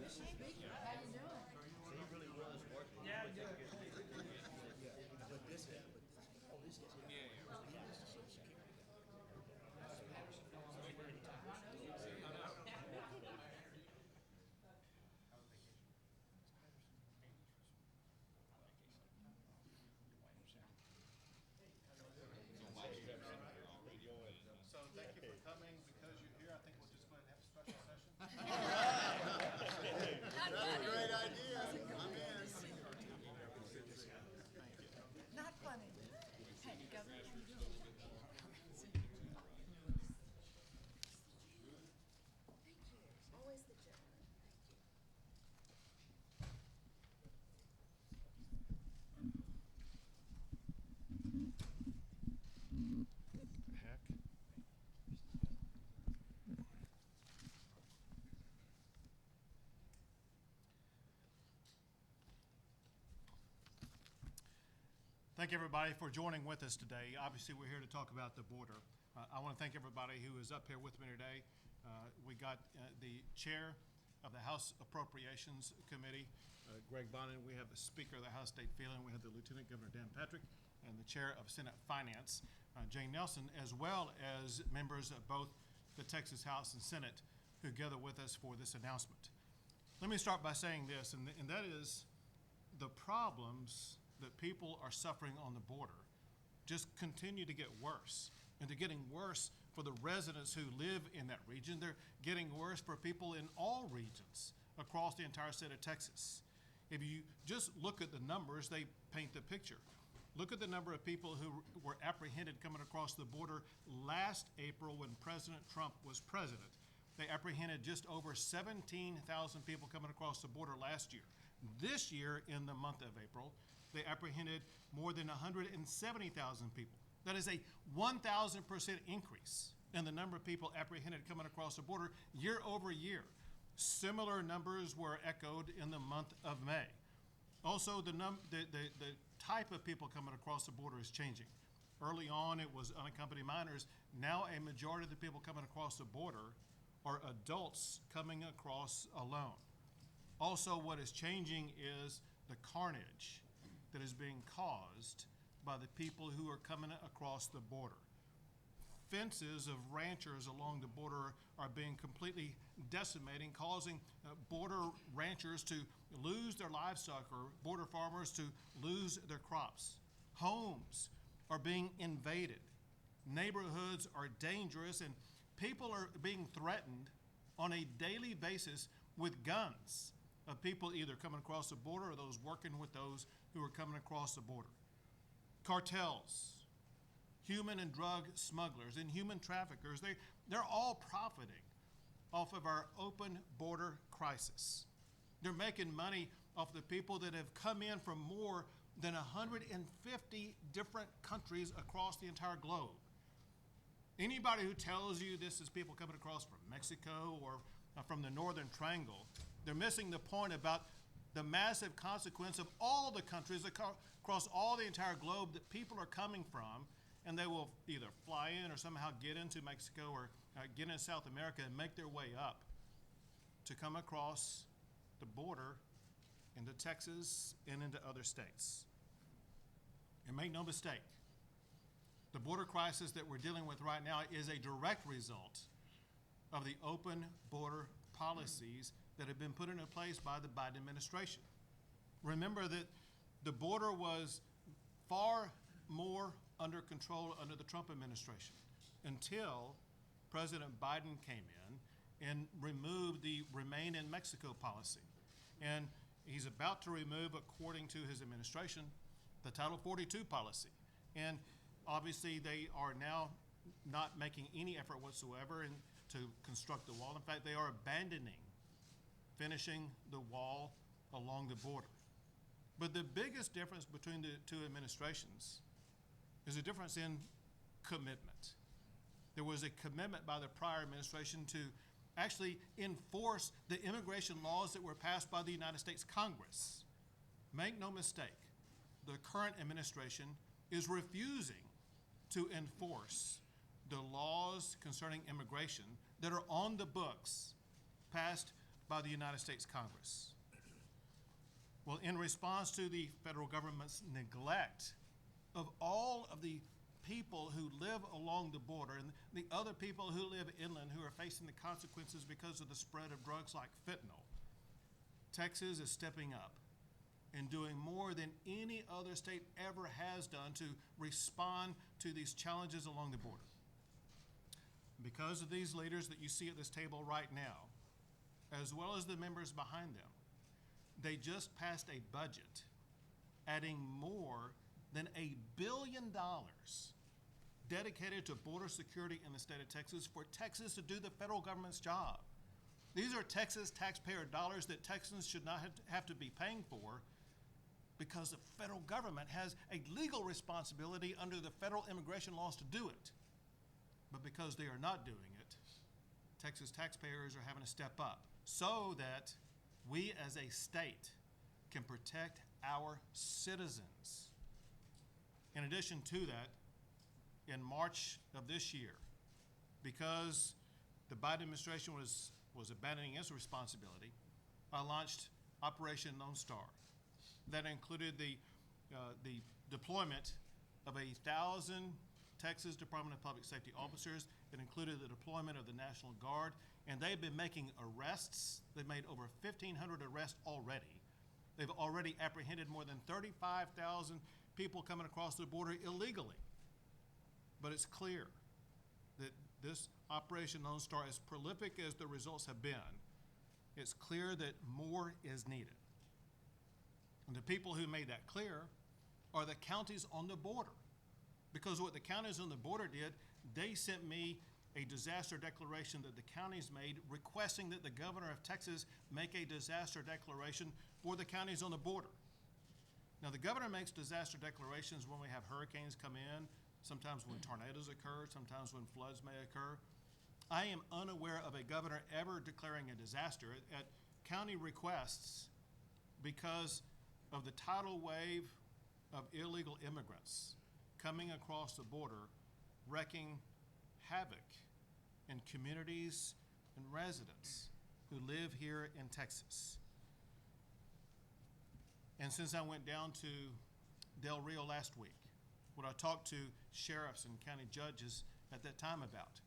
How you doing? So he really was working. Yeah, He good. was taking care of business. But this guy, oh, this guy's got Social Security. So thank you for coming. Because you're here, I think we'll just go ahead and have a special session. That's a great idea. I'm in. Not funny. Hey, Governor, how you doing? Thank you. Always the gentleman. Thank you. Heck. Thank everybody for joining with us today. Obviously, we're here to talk about the border. I want to thank everybody who is up here with me today. We got the chair of the House Appropriations Committee, Greg Bonin. We have the Speaker of the House State Phelan. We have the Lieutenant Governor Dan Patrick and the Chair of Senate Finance, Jane Nelson, as well as members of both the Texas House and Senate who gather with us for this announcement. Let me start by saying this, and that is the problems that people are suffering on the border just continue to get worse. And they're getting worse for the residents who live in that region. They're getting worse for people in all regions across the entire state of Texas. If you just look at the numbers, they paint the picture. Look at the number of people who were apprehended coming across the border last April when President Trump was president. They apprehended just over 17,000 people coming across the border last year. This year, in the month of April, they apprehended more than 170,000 people. That is a 1,000% increase in the number of people apprehended coming across the border year over year. Similar numbers were echoed in the month of May. Also, the type of people coming across the border is changing. Early on, it was unaccompanied minors. Now, a majority of the people coming across the border are adults coming across alone. Also, what is changing is the carnage that is being caused by the people who are coming across the border. Fences of ranchers along the border are being completely decimating, causing border ranchers to lose their livestock or border farmers to lose their crops. Homes are being invaded. Neighborhoods are dangerous, and people are being threatened on a daily basis with guns of people either coming across the border or those working with those who are coming across the border. Cartels, human and drug smugglers, and human traffickers, they're all profiting off of our open border crisis. They're making money off the people that have come in from more than 150 different countries across the entire globe. Anybody who tells you this is people coming across from Mexico or from the Northern Triangle, they're missing the point about the massive consequence of all the countries across all the entire globe that people are coming from, and they will either fly in or somehow get into Mexico or get into South America and make their way up to come across the border into Texas and into other states. And make no mistake, the border crisis that we're dealing with right now is a direct result of the open border policies that have been put into place by the Biden administration. Remember that the border was far more under control under the Trump administration until President Biden came in and removed the Remain in Mexico policy. And he's about to remove, according to his administration, the Title 42 policy. And obviously they are now not making any effort whatsoever to construct the wall. In fact, they are abandoning finishing the wall along the border. But the biggest difference between the two administrations is a difference in commitment. There was a commitment by the prior administration to actually enforce the immigration laws that were passed by the United States Congress. Make no mistake, the current administration is refusing to enforce the laws concerning immigration that are on the books passed by the United States Congress. Well, in response to the federal government's neglect of all of the people who live along the border and the other people who live inland who are facing the consequences because of the spread of drugs like fentanyl, Texas is stepping up and doing more than any other state ever has done to respond to these challenges along the border. Because of these leaders that you see at this table right now, as well as the members behind them, they just passed a budget adding more than $1 billion dedicated to border security in the state of Texas for Texas to do the federal government's job. These are Texas taxpayer dollars that Texans should not have to be paying for because the federal government has a legal responsibility under the federal immigration laws to do it. But because they are not doing it, Texas taxpayers are having to step up so that we as a state can protect our citizens. In addition to that, in March of this year, because the Biden administration was abandoning its responsibility, I launched Operation Lone Star. That included the deployment of 1,000 Texas Department of Public Safety officers. It included the deployment of the National Guard, and they've been making arrests. They've made over 1,500 arrests already. They've already apprehended more than 35,000 people coming across the border illegally. But it's clear that this Operation Lone Star, as prolific as the results have been, it's clear that more is needed. And the people who made that clear are the counties on the border. Because what the counties on the border did, they sent me a disaster declaration that the counties made requesting that the governor of Texas make a disaster declaration for the counties on the border. Now, the governor makes disaster declarations when we have hurricanes come in, sometimes when tornadoes occur, sometimes when floods may occur. I am unaware of a governor ever declaring a disaster at county requests because of the tidal wave of illegal immigrants coming across the border, wreaking havoc in communities and residents who live here in Texas. And since I went down to Del Rio last week, what I talked to sheriffs and county judges at that time about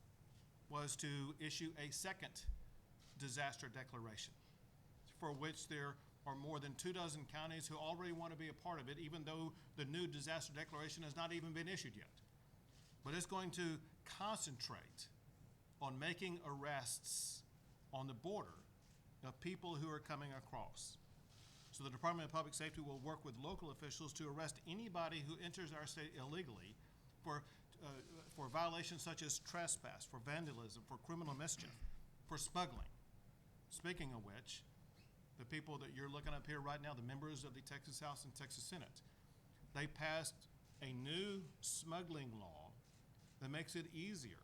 was to issue a second disaster declaration, for which there are more than 24 counties who already want to be a part of it, even though the new disaster declaration has not even been issued yet. But it's going to concentrate on making arrests on the border of people who are coming across. So the Department of Public Safety will work with local officials to arrest anybody who enters our state illegally for violations such as trespass, for vandalism, for criminal mischief, for smuggling. Speaking of which, the people that you're looking up here right now, the members of the Texas House and Texas Senate, they passed a new smuggling law that makes it easier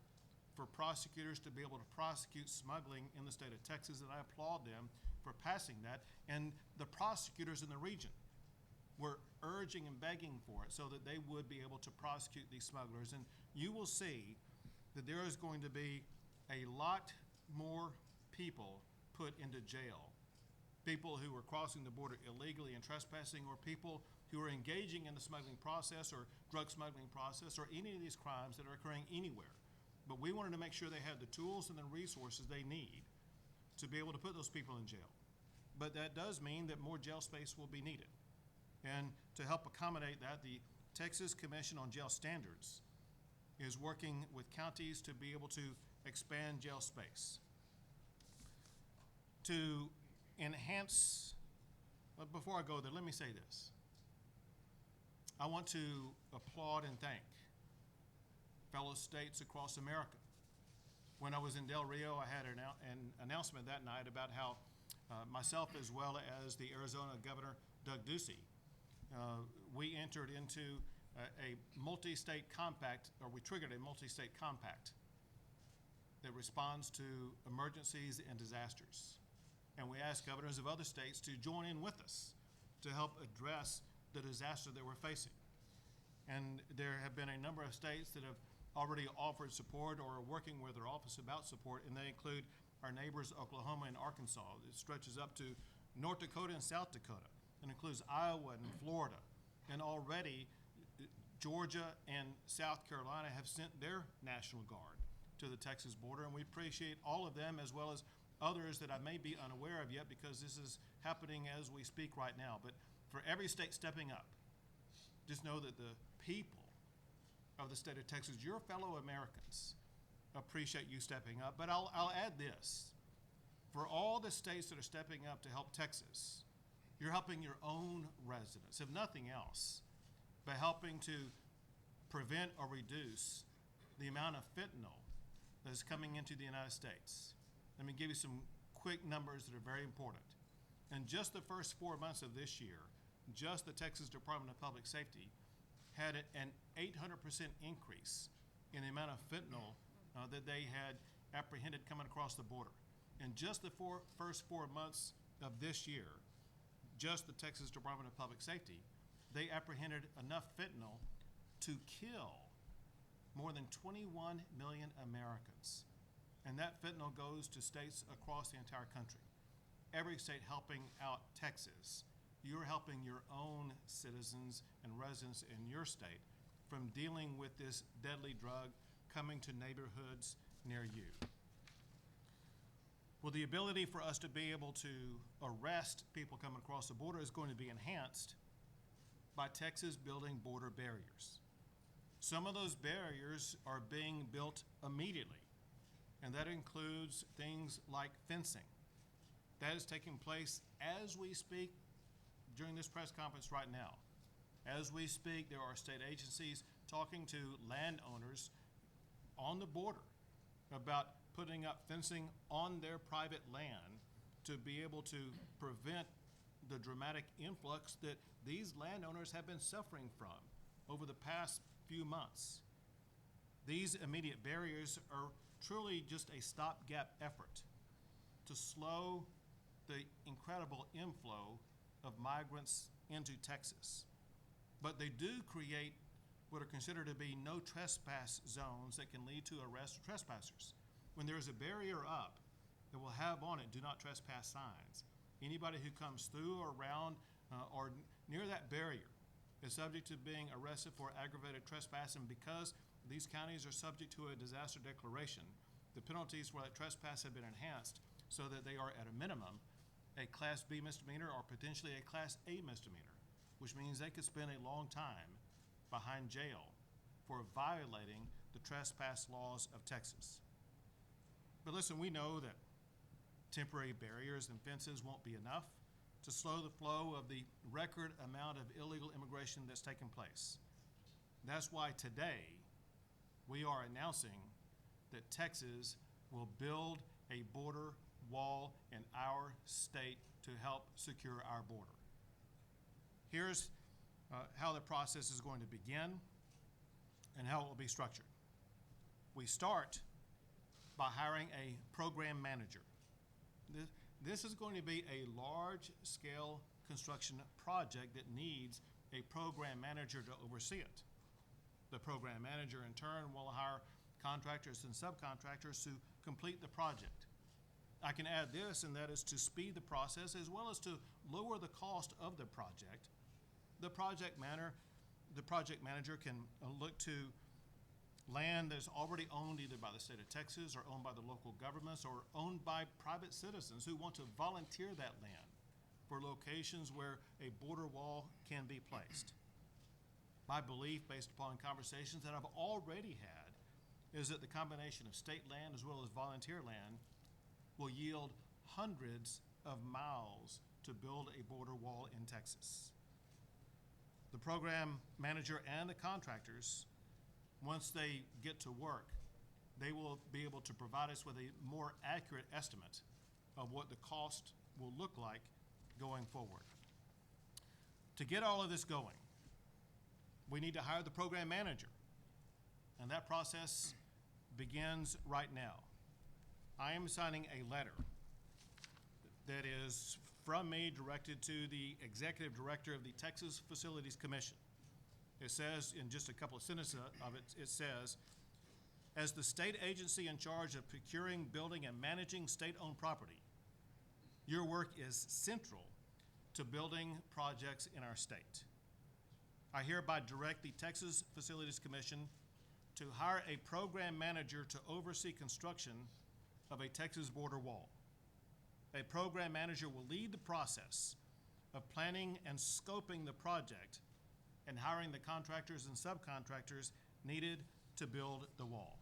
for prosecutors to be able to prosecute smuggling in the state of Texas, and I applaud them for passing that. And the prosecutors in the region were urging and begging for it so that they would be able to prosecute these smugglers. And you will see that there is going to be a lot more people put into jail. People who are crossing the border illegally and trespassing, or people who are engaging in the smuggling process or drug smuggling process, or any of these crimes that are occurring anywhere. But we wanted to make sure they had the tools and the resources they need to be able to put those people in jail. But that does mean that more jail space will be needed. And to help accommodate that, the Texas Commission on Jail Standards is working with counties to be able to expand jail space. To enhance, but before I go there, let me say this. I want to applaud and thank fellow states across America. When I was in Del Rio, I had an announcement that night about how myself, as well as the Arizona Governor Doug Ducey, we entered into a multi-state compact, or we triggered a multi-state compact that responds to emergencies and disasters. And we asked governors of other states to join in with us to help address the disaster that we're facing. And there have been a number of states that have already offered support or are working with their office about support, and they include our neighbors Oklahoma and Arkansas. It stretches up to North Dakota and South Dakota, and includes Iowa and Florida. And already Georgia and South Carolina have sent their National Guard to the Texas border, and we appreciate all of them, as well as others that I may be unaware of yet, because this is happening as we speak right now. But for every state stepping up, just know that the people of the state of Texas, your fellow Americans, appreciate you stepping up. But I'll add this. For all the states that are stepping up to help Texas, you're helping your own residents, if nothing else, by helping to prevent or reduce the amount of fentanyl that is coming into the United States. Let me give you some quick numbers that are very important. In just the first 4 months of this year, just the Texas Department of Public Safety had an 800% increase in the amount of fentanyl that they had apprehended coming across the border. In just the first 4 months of this year, just the Texas Department of Public Safety, they apprehended enough fentanyl to kill more than 21 million Americans. And that fentanyl goes to states across the entire country. Every state helping out Texas, you're helping your own citizens and residents in your state from dealing with this deadly drug coming to neighborhoods near you. Well, the ability for us to be able to arrest people coming across the border is going to be enhanced by Texas building border barriers. Some of those barriers are being built immediately, and that includes things like fencing. That is taking place as we speak during this press conference right now. As we speak, there are state agencies talking to landowners on the border about putting up fencing on their private land to be able to prevent the dramatic influx that these landowners have been suffering from over the past few months. These immediate barriers are truly just a stopgap effort to slow the incredible inflow of migrants into Texas. But they do create what are considered to be no trespass zones that can lead to arrest of trespassers. When there is a barrier up that will have on it "Do not trespass" signs, anybody who comes through or around or near that barrier is subject to being arrested for aggravated trespass. And because these counties are subject to a disaster declaration, the penalties for that trespass have been enhanced so that they are at a minimum a Class B misdemeanor or potentially a Class A misdemeanor, which means they could spend a long time behind jail for violating the trespass laws of Texas. But listen, we know that temporary barriers and fences won't be enough to slow the flow of the record amount of illegal immigration that's taken place. That's why today we are announcing that Texas will build a border wall in our state to help secure our border. Here's how the process is going to begin and how it will be structured. We start by hiring a program manager. This is going to be a large-scale construction project that needs a program manager to oversee it. The program manager, in turn, will hire contractors and subcontractors to complete the project. I can add this, and that is to speed the process as well as to lower the cost of the project. The project manager can look to land that's already owned either by the state of Texas or owned by the local governments or owned by private citizens who want to volunteer that land for locations where a border wall can be placed. My belief, based upon conversations that I've already had, is that the combination of state land as well as volunteer land will yield hundreds of miles to build a border wall in Texas. The program manager and the contractors, once they get to work, they will be able to provide us with a more accurate estimate of what the cost will look like going forward. To get all of this going, we need to hire the program manager, and that process begins right now. I am signing a letter that is from me directed to the executive director of the Texas Facilities Commission. It says, in just a couple of sentences of it, it says, As the state agency in charge of procuring, building, and managing state-owned property, your work is central to building projects in our state. I hereby direct the Texas Facilities Commission to hire a program manager to oversee construction of a Texas border wall. A program manager will lead the process of planning and scoping the project and hiring the contractors and subcontractors needed to build the wall.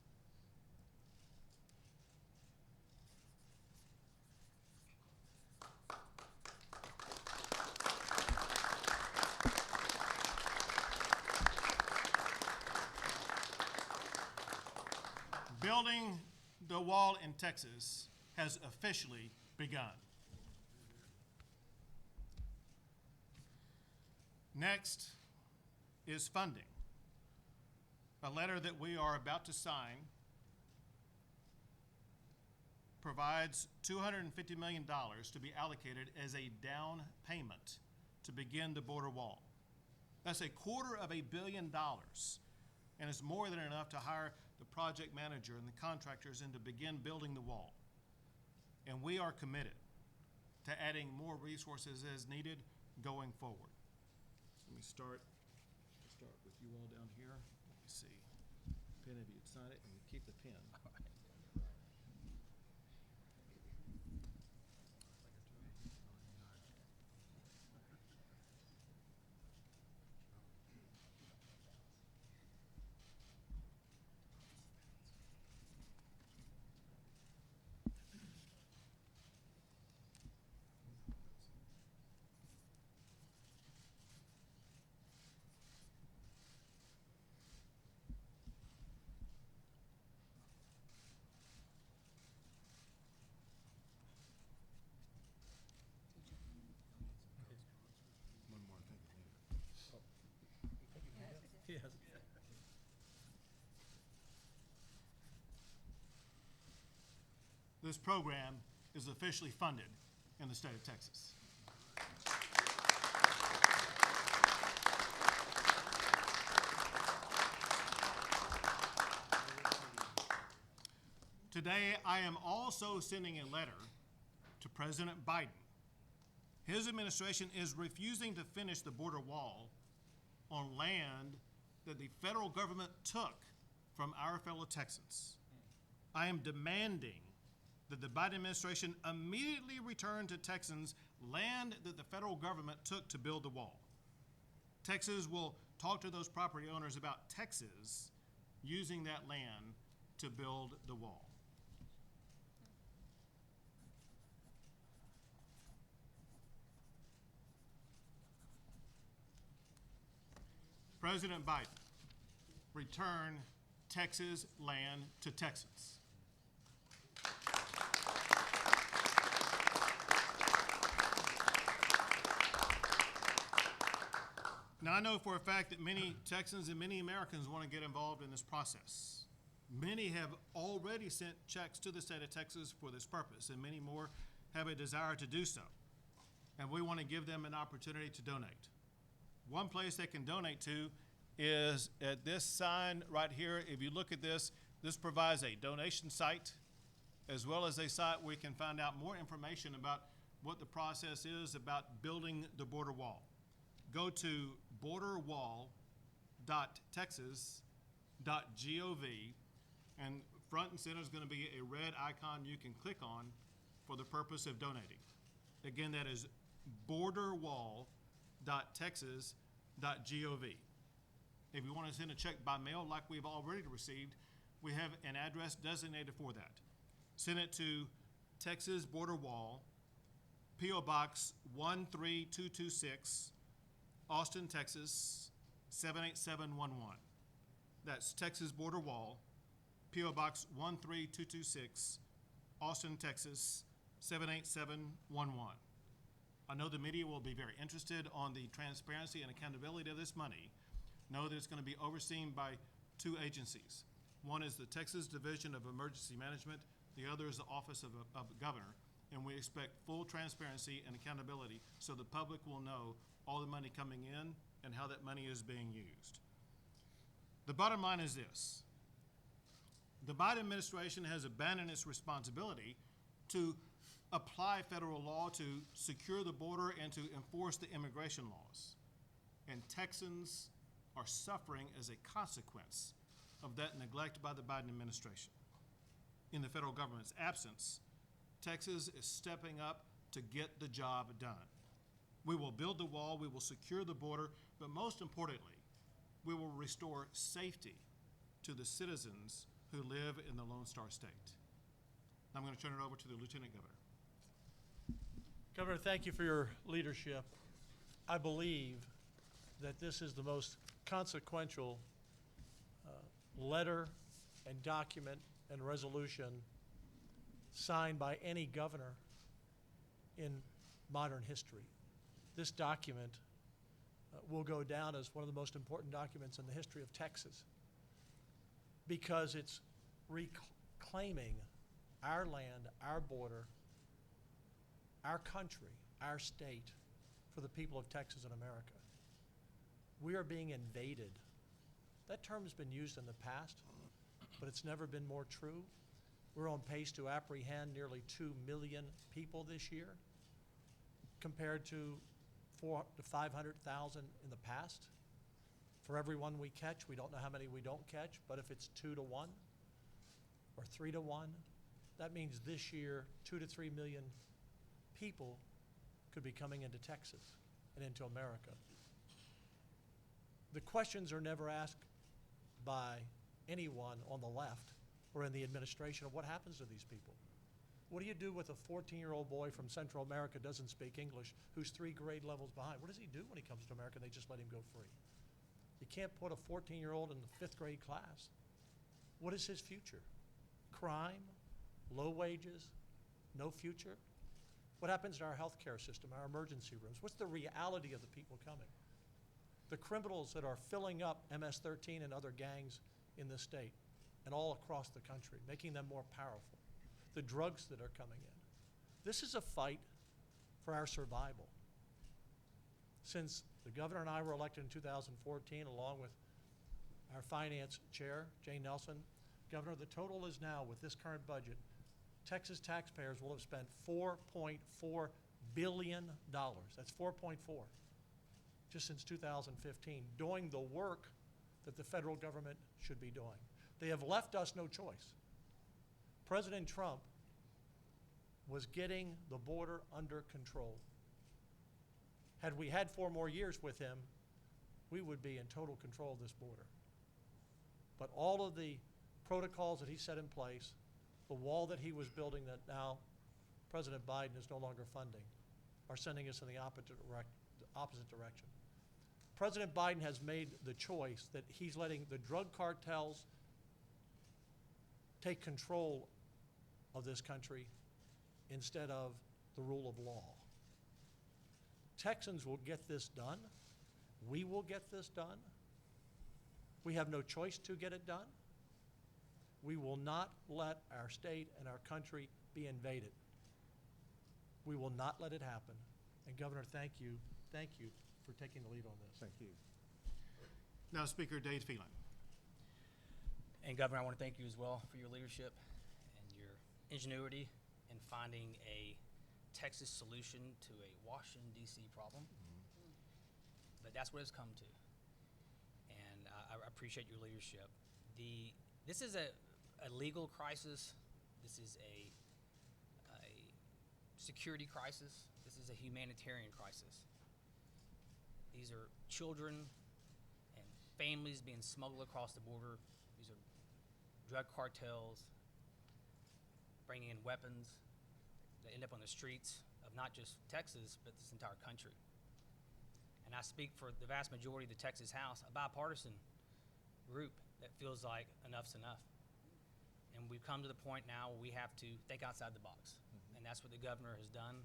Building the wall in Texas has officially begun. Next is funding. A letter that we are about to sign provides $250 million to be allocated as a down payment to begin the border wall. That's $250 million, and it's more than enough to hire the project manager and the contractors and to begin building the wall. And we are committed to adding more resources as needed going forward. Let me start with you all down here. Let me see. Pen, if you'd sign it, and you keep the pen. One more, thank you. Yes. This program is officially funded in the state of Texas. Today, I am also sending a letter to President Biden. His administration is refusing to finish the border wall on land that the federal government took from our fellow Texans. I am demanding that the Biden administration immediately return to Texans land that the federal government took to build the wall. Texas will talk to those property owners about Texas using that land to build the wall. President Biden, return Texas land to Texans. Now, I know for a fact that many Texans and many Americans want to get involved in this process. Many have already sent checks to the state of Texas for this purpose, and many more have a desire to do so. And we want to give them an opportunity to donate. One place they can donate to is at this sign right here. If you look at this, this provides a donation site as well as a site where you can find out more information about what the process is about building the border wall. Go to borderwall.texas.gov, and front and center is going to be a red icon you can click on for the purpose of donating. Again, that is borderwall.texas.gov. If you want to send a check by mail like we've already received, we have an address designated for that. Send it to Texas Border Wall, P.O. Box 13226, Austin, Texas 78711. That's Texas Border Wall, P.O. Box 13226, Austin, Texas 78711. I know the media will be very interested on the transparency and accountability of this money. Know that it's going to be overseen by two agencies. One is the Texas Division of Emergency Management. The other is the Office of the Governor. And we expect full transparency and accountability so the public will know all the money coming in and how that money is being used. The bottom line is this. The Biden administration has abandoned its responsibility to apply federal law to secure the border and to enforce the immigration laws. And Texans are suffering as a consequence of that neglect by the Biden administration. In the federal government's absence, Texas is stepping up to get the job done. We will build the wall, we will secure the border, but most importantly, we will restore safety to the citizens who live in the Lone Star State. Now I'm going to turn it over to the Lieutenant Governor. Governor, thank you for your leadership. I believe that this is the most consequential letter and document and resolution signed by any governor in modern history. This document will go down as one of the most important documents in the history of Texas because it's reclaiming our land, our border, our country, our state for the people of Texas and America. We are being invaded. That term has been used in the past, but it's never been more true. We're on pace to apprehend nearly 2 million people this year, compared to 400,000 to 500,000 in the past. For every one we catch, we don't know how many we don't catch, but if it's 2 to 1 or 3 to 1, that means this year 2 to 3 million people could be coming into Texas and into America. The questions are never asked by anyone on the left or in the administration of what happens to these people. What do you do with a 14-year-old boy from Central America who doesn't speak English, who's 3 grade levels behind? What does he do when he comes to America and they just let him go free? You can't put a 14-year-old in the 5th grade class. What is his future? Crime, low wages, no future? What happens in our healthcare system, our emergency rooms? What's the reality of the people coming? The criminals that are filling up MS-13 and other gangs in this state and all across the country, making them more powerful. The drugs that are coming in. This is a fight for our survival. Since the governor and I were elected in 2014, along with our finance chair, Jane Nelson, Governor, the total is now, with this current budget, Texas taxpayers will have spent $4.4 billion. That's 4.4, just since 2015, doing the work that the federal government should be doing. They have left us no choice. President Trump was getting the border under control. Had we had 4 more years with him, we would be in total control of this border. But all of the protocols that he set in place, the wall that he was building that now President Biden is no longer funding, are sending us in the opposite direction. President Biden has made the choice that he's letting the drug cartels take control of this country instead of the rule of law. Texans will get this done. We will get this done. We have no choice to get it done. We will not let our state and our country be invaded. We will not let it happen. And Governor, thank you for taking the lead on this. Thank you. Now Speaker Dade Phelan. And Governor, I want to thank you as well for your leadership and your ingenuity in finding a Texas solution to a Washington, D.C. problem. But that's what it's come to. And I appreciate your leadership. This is a legal crisis. This is a security crisis. This is a humanitarian crisis. These are children and families being smuggled across the border. These are drug cartels bringing in weapons that end up on the streets of not just Texas, but this entire country. And I speak for the vast majority of the Texas House, a bipartisan group that feels like enough's enough. And we've come to the point now where we have to think outside the box. And that's what the governor has done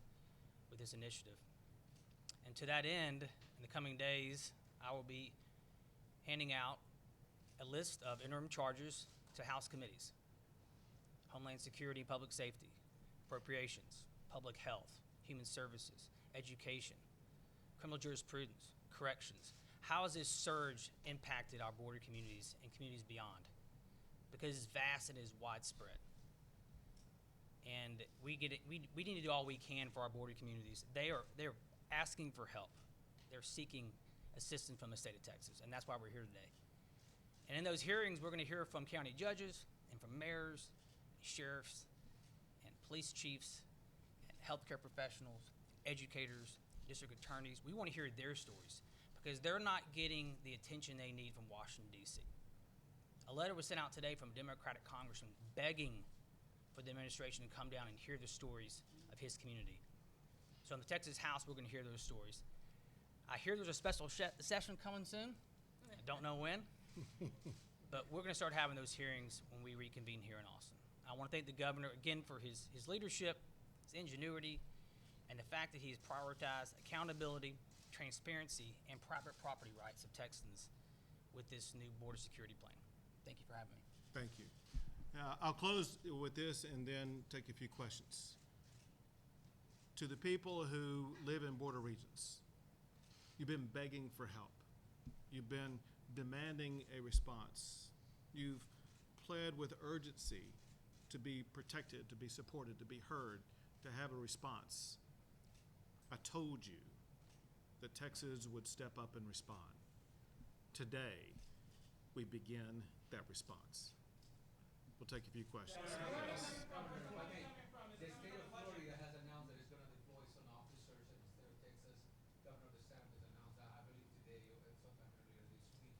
with this initiative. And to that end, in the coming days, I will be handing out a list of interim charges to House committees: Homeland Security, Public Safety, Appropriations, Public Health, Human Services, Education, Criminal Jurisprudence, Corrections. How has this surge impacted our border communities and communities beyond? because it's vast and is widespread. And we need to do all we can for our border communities. They're asking for help. They're seeking assistance from the state of Texas, and that's why we're here today. And in those hearings, we're going to hear from county judges and from mayors, sheriffs, and police chiefs, and healthcare professionals, educators, district attorneys. We want to hear their stories because they're not getting the attention they need from Washington, D.C. A letter was sent out today from a Democratic congressman begging for the administration to come down and hear the stories of his community. So in the Texas House, we're going to hear those stories. I hear there's a special session coming soon. I don't know when, but we're going to start having those hearings when we reconvene here in Austin. I want to thank the governor again for his leadership, his ingenuity, and the fact that he's prioritized accountability, transparency, and private property rights of Texans with this new border security plan. Thank you for having me. Thank you. I'll close with this and then take a few questions. To the people who live in border regions, you've been begging for help. You've been demanding a response. You've pled with urgency to be protected, to be supported, to be heard, to have a response. I told you that Texas would step up and respond. Today, we begin that response. We'll take a few questions. The state of Florida has announced that it's going to deploy some officers in the state of Texas. Governor DeSantis announced that, I believe today or sometime earlier this week.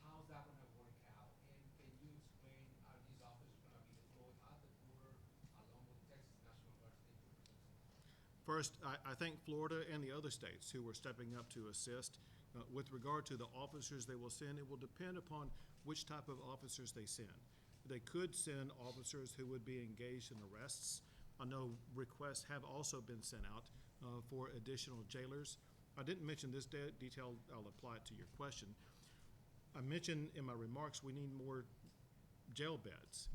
How's that going to work out? And can you explain, are these officers going to be deployed at the border along with Texas National Guard State Troopers? First, I thank Florida and the other states who are stepping up to assist. With regard to the officers they will send, it will depend upon which type of officers they send. They could send officers who would be engaged in arrests. I know requests have also been sent out for additional jailers. I didn't mention this detail. I'll apply it to your question. I mentioned in my remarks we need more jail beds.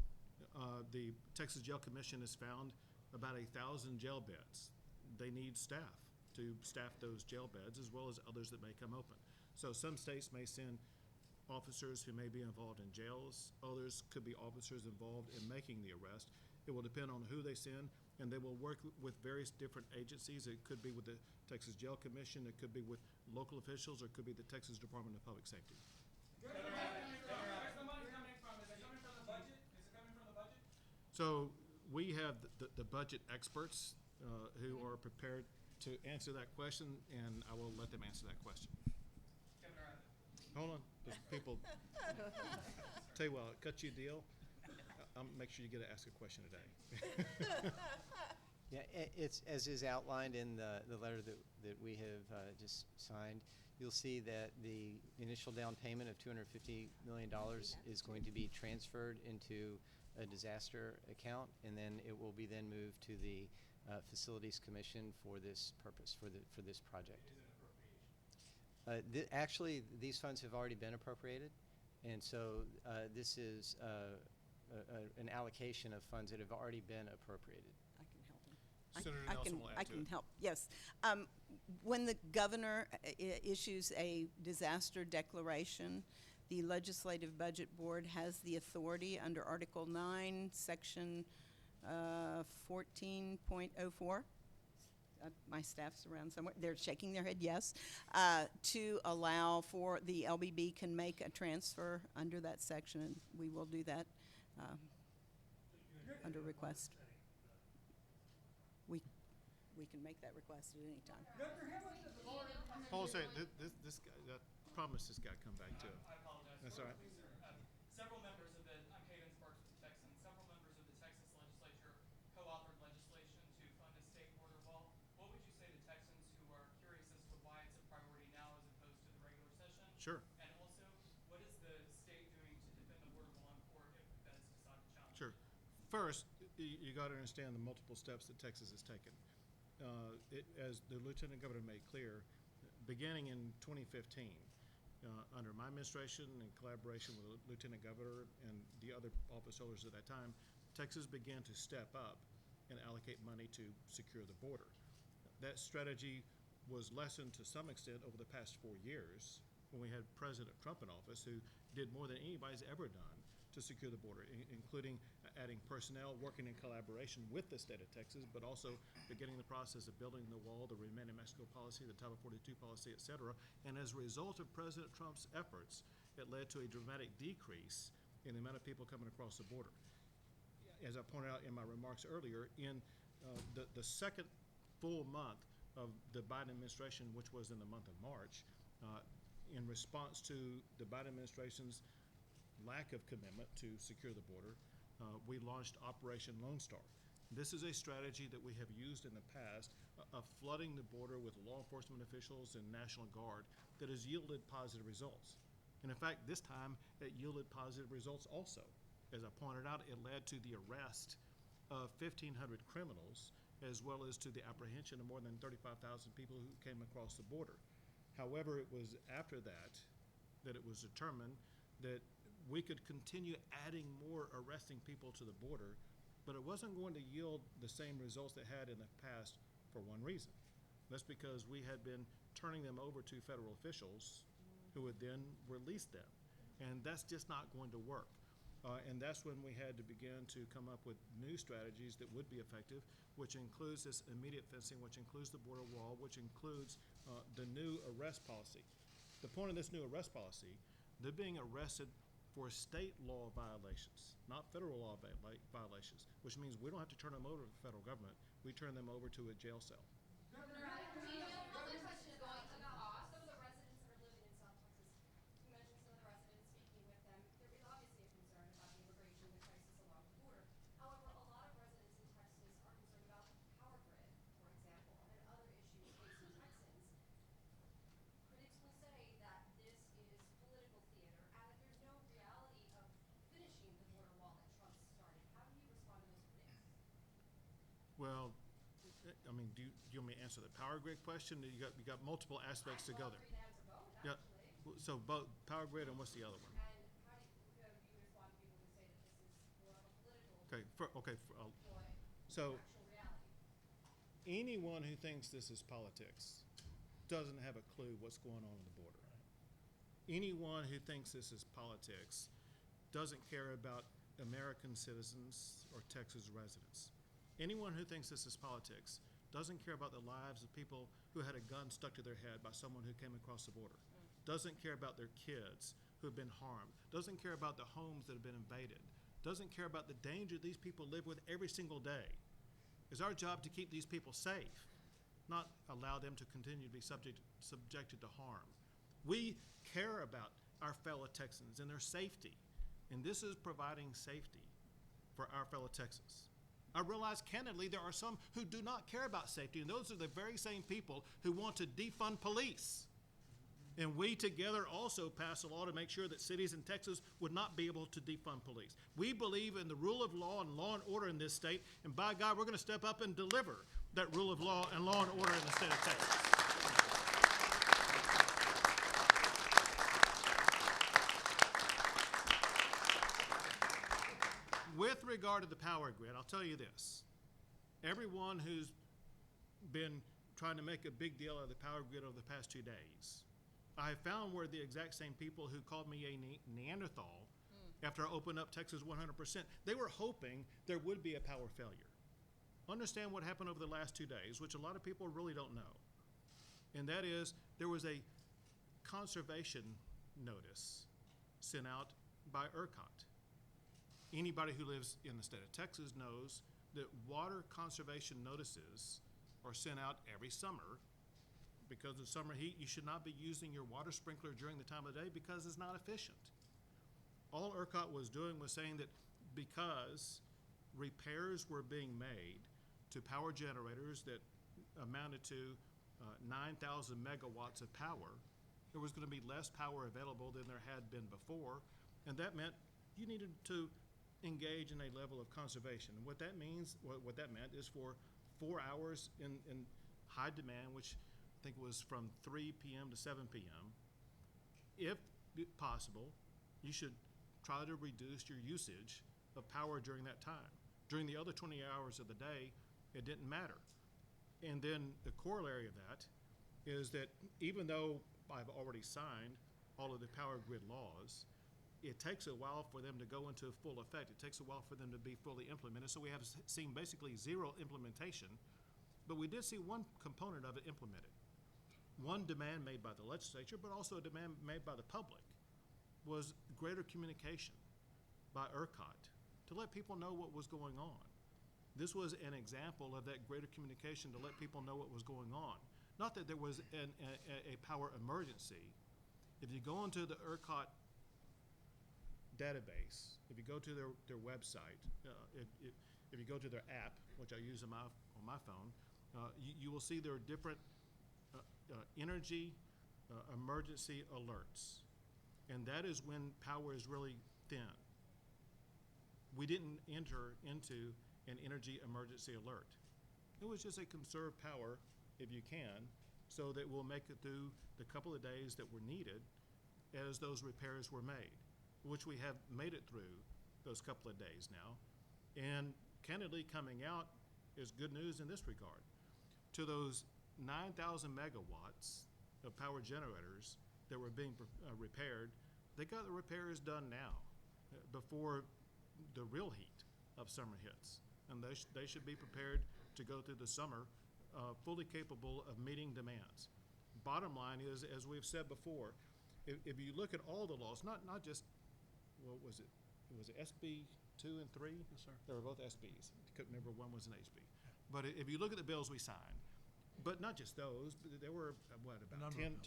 The Texas Jail Commission has found about 1,000 jail beds. They need staff to staff those jail beds as well as others that may come open. So some states may send officers who may be involved in jails. Others could be officers involved in making the arrest. It will depend on who they send, and they will work with various different agencies. It could be with the Texas Jail Commission, it could be with local officials, or it could be the Texas Department of Public Safety. Where's the money coming from? Is it coming from the budget? Is it coming from the budget? So we have the budget experts who are prepared to answer that question, and I will let them answer that question. Hold on, there's people. Tell you what, I'll cut you a deal. I'll make sure you get to ask a question today. Yeah, it's as is outlined in the letter that we have just signed. You'll see that the initial down payment of $250 million is going to be transferred into a disaster account, and then it will be then moved to the Facilities Commission for this purpose, for this project. Actually, these funds have already been appropriated, and so this is an allocation of funds that have already been appropriated. I can help him. Senator I Nelson can- will add I to can it. help, yes. When the governor issues a disaster declaration, the Legislative Budget Board has the authority under Article 9, Section 14.04. My staff's around somewhere. They're shaking their head yes. To allow for the LBB can make a transfer under that section, and we will do that under request. We can make that request at any time. Hold on a second. This guy, I promise this guy come back to him. I apologize. That's all right. Several members of the, I'm Caden Sparks with the Texans, several members of the Texas legislature co-authored legislation to fund a state border wall. What would you say to Texans who are curious as to why it's a priority now as opposed to the regular session? Sure. And also, what is the state doing to defend the border wall in court if the feds decide to challenge it? Sure. First, you got to understand the multiple steps that Texas has taken. As the Lieutenant Governor made clear, beginning in 2015, under my administration in collaboration with the Lieutenant Governor and the other office holders at that time, Texas began to step up and allocate money to secure the border. That strategy was lessened to some extent over the past 4 years when we had President Trump in office, who did more than anybody's ever done to secure the border, including adding personnel, working in collaboration with the state of Texas, but also beginning the process of building the wall, the Remain in Mexico policy, the Title 42 policy, et cetera. And as a result of President Trump's efforts, it led to a dramatic decrease in the amount of people coming across the border. As I pointed out in my remarks earlier, in the second full month of the Biden administration, which was in the month of March, in response to the Biden administration's lack of commitment to secure the border, we launched Operation Lone Star. This is a strategy that we have used in the past of flooding the border with law enforcement officials and National Guard that has yielded positive results. And in fact, this time it yielded positive results also. As I pointed out, it led to the arrest of 1,500 criminals, as well as to the apprehension of more than 35,000 people who came across the border. However, it was after that it was determined that we could continue adding more arresting people to the border, but it wasn't going to yield the same results it had in the past for one reason. That's because we had been turning them over to federal officials who would then release them. And that's just not going to work. And that's when we had to begin to come up with new strategies that would be effective, which includes this immediate fencing, which includes the border wall, which includes the new arrest policy. The point of this new arrest policy, they're being arrested for state law violations, not federal law violations, which means we don't have to turn them over to the federal government. We turn them over to a jail cell. Governor, I question about cost. Some of the residents that are living in South Texas, you mentioned some of the residents speaking with them. There is obviously a concern about the immigration crisis along the border. However, a lot of residents in Texas are concerned about the power grid, for example, and other issues facing Texans. Critics will say that this is political theater and that there's no reality of finishing the border wall that Trump started. How do you respond to those critics? Well, I mean, do you want me to answer the power grid question? You got multiple aspects to go there. I'd love for you to answer both, actually. So both power grid and what's the other one? And how do you respond to people who say that this is more of a political ploy So than actual reality? anyone who thinks this is politics doesn't have a clue what's going on the border. Anyone who thinks this is politics doesn't care about American citizens or Texas residents. Anyone who thinks this is politics doesn't care about the lives of people who had a gun stuck to their head by someone who came across the border, doesn't care about their kids who have been harmed, doesn't care about the homes that have been invaded, doesn't care about the danger these people live with every single day. It's our job to keep these people safe, not allow them to continue to be subjected to harm. We care about our fellow Texans and their safety, and this is providing safety for our fellow Texans. I realize candidly there are some who do not care about safety, and those are the very same people who want to defund police. And we together also passed a law to make sure that cities in Texas would not be able to defund police. We believe in the rule of law and order in this state, and by God, we're going to step up and deliver that rule of law and order in the state of Texas. With regard to the power grid, I'll tell you this. Everyone who's been trying to make a big deal of the power grid over the past 2 days, I found were the exact same people who called me a Neanderthal after I opened up Texas 100%. They were hoping there would be a power failure. Understand what happened over the last 2 days, which a lot of people really don't know. And that is, there was a conservation notice sent out by ERCOT. Anybody who lives in the state of Texas knows that water conservation notices are sent out every summer. Because of summer heat, you should not be using your water sprinkler during the time of day because it's not efficient. All ERCOT was doing was saying that because repairs were being made to power generators that amounted to 9,000 megawatts of power, there was going to be less power available than there had been before, and that meant you needed to engage in a level of conservation. And what that means, what that meant is for 4 hours in high demand, which I think was from 3 p.m. to 7 p.m., if possible, you should try to reduce your usage of power during that time. During the other 20 hours of the day, it didn't matter. And then the corollary of that is that even though I've already signed all of the power grid laws, it takes a while for them to go into full effect. It takes a while for them to be fully implemented. So we have seen basically zero implementation, but we did see one component of it implemented. One demand made by the legislature, but also a demand made by the public, was greater communication by ERCOT to let people know what was going on. This was an example of that greater communication to let people know what was going on. Not that there was a power emergency. If you go into the ERCOT database, if you go to their website, if you go to their app, which I use on my phone, you will see there are different energy emergency alerts. And that is when power is really thin. We didn't enter into an energy emergency alert. It was just a conserve power if you can, so that we'll make it through the couple of days that were needed as those repairs were made, which we have made it through those couple of days now. And candidly, coming out is good news in this regard. To those 9,000 megawatts of power generators that were being repaired, they got the repairs done now, before the real heat of summer hits. And they should be prepared to go through the summer fully capable of meeting demands. Bottom line is, as we've said before, if you look at all the laws, not just, what was it? Was it SB 2 and 3? Yes, sir. They were both SBs. Couldn't remember, one was an HB. But if you look at the bills we signed, but not just those, but there were, what, about 10,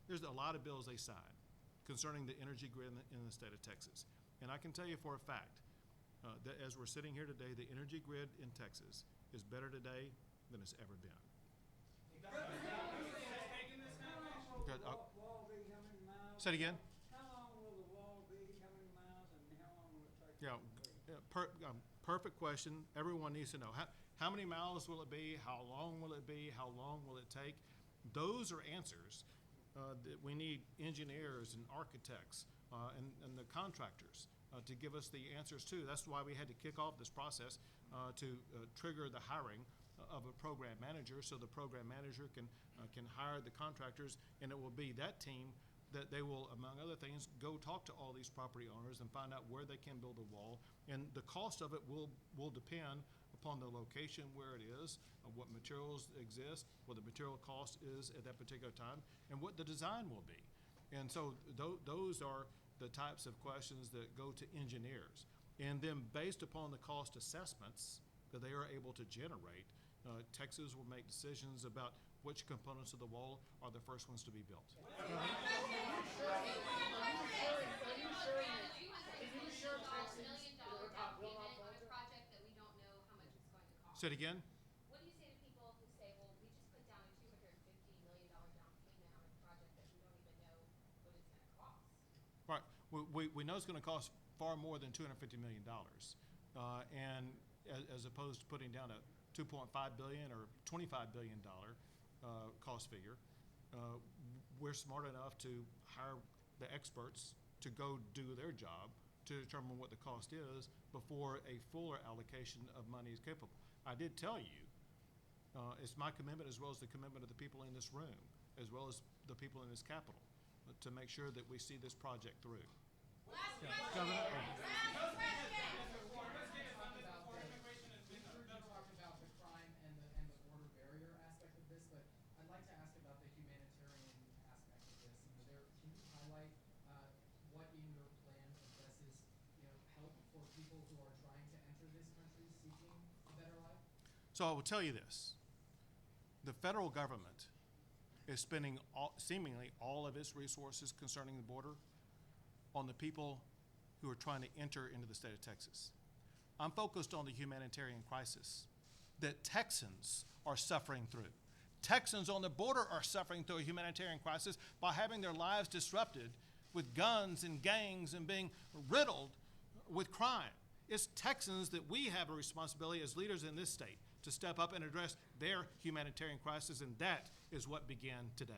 there's a lot of bills they signed concerning the energy grid in the state of Texas. And I can tell you for a fact that as we're sitting here today, the energy grid in Texas is better today than it's ever been. Good, say it again. How long will the wall be, how many miles, and how long will it take? Yeah, perfect question. Everyone needs to know. How many miles will it be? How long will it be? How long will it take? Those are answers that we need engineers and architects and the contractors to give us the answers to. That's why we had to kick off this process to trigger the hiring of a program manager, so the program manager can hire the contractors, and it will be that team that they will, among other things, go talk to all these property owners and find out where they can build a wall. And the cost of it will depend upon the location where it is, what materials exist, what the material cost is at that particular time, and what the design will be. And so those are the types of questions that go to engineers. And then based upon the cost assessments that they are able to generate, Texas will make decisions about which components of the wall are the first ones to be built. Say it again. What do you say to people who say, well, we just put down a $250 million down payment on a project that we don't even know what it's going to cost? Right. We know it's going to cost far more than $250 million. And as opposed to putting down a $2.5 billion or $25 billion cost figure, we're smart enough to hire the experts to go do their job to determine what the cost is before a fuller allocation of money is capable. I did tell you, it's my commitment as well as the commitment of the people in this room, as well as the people in this Capitol, to make sure that we see this project through. Governor? So I will tell you this. The federal government is spending seemingly all of its resources concerning the border on the people who are trying to enter into the state of Texas. I'm focused on the humanitarian crisis that Texans are suffering through. Texans on the border are suffering through a humanitarian crisis by having their lives disrupted with guns and gangs and being riddled with crime. It's Texans that we have a responsibility as leaders in this state to step up and address their humanitarian crisis, and that is what began today.